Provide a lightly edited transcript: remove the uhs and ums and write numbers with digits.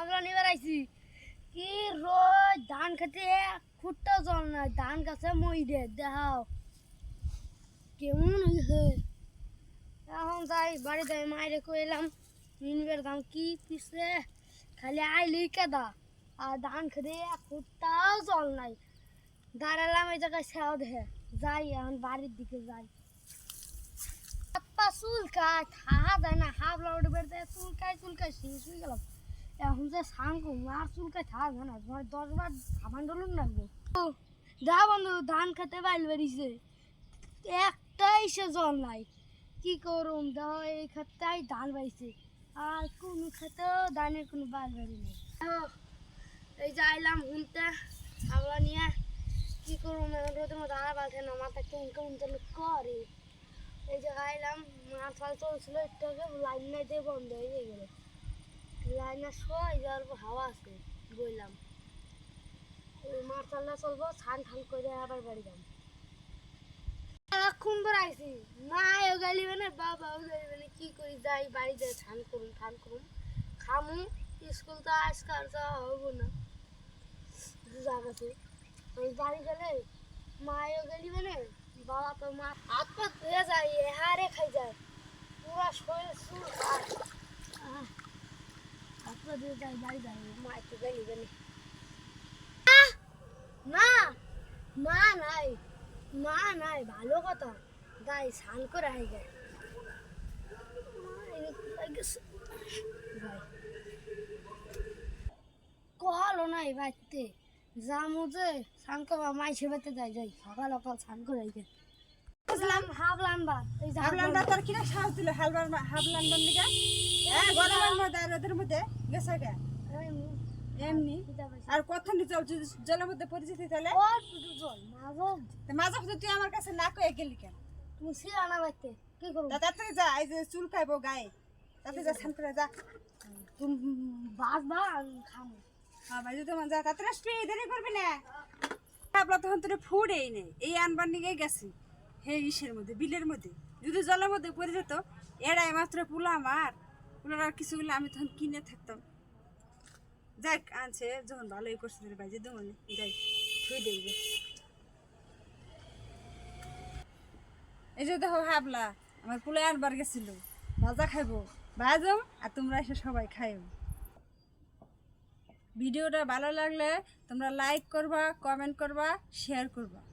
হাবলা নিবার আইছি কি রোজ ধান খেতে খুঁটটা জল নাই ধান গাছে মই দে দেখাও কেমন হয়েছে এখন যাই বাড়ি যাই মায়ের কইলাম নিনবের দাম কি পিছে খালি আইলি কেদা আর ধান খেতে খুঁটটাও জল নাই দাঁড়ালাম এই জায়গায় ছাও দেখে যাই এখন বাড়ির দিকে যাই চুলকায় থাহা যায় না হাবলা উঠে বেড়ে চুলকায় শেষ হয়ে গেলাম এখন যে সাংকু আর চুলকায় থাহা যায় না 10 বার সাবান ডলুন লাগবে যা বন্ধু ধান খেতে বাইল বেরিয়েছে একটাই সে জল নাই কি করুম দাও এই ক্ষেত্রেই ধান বাইছে আর কোন খেতেও ধানের কোনো বাইল বেরি নেই এই যে আইলাম হুনতে হাবলা নিয়ে কি করুম রোদের মধ্যে আর বালছে না মাথা কেমন কেমন যেন করে এই যে আইলাম মাছ ফাল চলছিল একটু আগে লাইন নাই দিয়ে বন্ধ হয়ে গেল লাইনের সবাই যার হাওয়া আছে বললাম মাছ চাল্লা চলবো ছান ঠান করে আবার বাড়ি যাম এখন ধর আইসি মাও গালিবে না বাবাও গালিবে না কি করি যাই বাড়ি যাই ঠান করুন খামু স্কুল তো আজকাল যাওয়া হবো না জায়গাতে ওই বাড়ি গেলে মাও গালিবে না বাবা তো মা হাত পা ধুয়ে যায় হারে খাই যায় পুরা শরীর চুল হাত পা ধুয়ে যায় বাড়ি যায় মা একটু গালিবে না মা নাই ভালো কথা যাই স্নান করে আই যায় কহালো নাই বাড়তে যামু যে স্নান করবা মাই সেবাতে যাই সকাল সকাল স্নান করে আই যায় হাবলান বা এই যে হাবলান বা তোর কিনা সাহস দিল হাবলান বান্দিগা গরমের মধ্যে আর রোদের মধ্যে গেছে কে এমনি আর কতক্ষণ জলের মধ্যে পরিচিতি তাহলে মাঝে তুই আমার কাছে না কয়ে গেলি কেন তুমি সিরানা বাইতে কি করব তাড়াতাড়ি যা এই যে চুল খাইবো গায়ে তাড়াতাড়ি যা স্নান করে যা তুমি বাসবা খামো হ্যাঁ ভাই যদি মন যা তাড়াতাড়ি আসবি দেরি করবি না আপনার তখন তোর ফুডেই নেই এই আনবার নিয়ে গেছি হে ইসের মধ্যে বিলের মধ্যে যদি জলের মধ্যে পড়ে যেত এড়াই মাত্র পুলা আমার পুলার আর কিছুগুলো আমি তখন কিনে থাকতাম যাক আনছে যখন ভালোই করছে তোর ভাই যে দুমনে যাই থুই দেখবে এই যে দেখো হাবলা আমার পুলে আনবার গেছিল ভাজা খাইবো ভাজম আর তোমরা এসে সবাই খাইও ভিডিওটা ভালো লাগলে তোমরা লাইক করবা কমেন্ট করবা শেয়ার করবা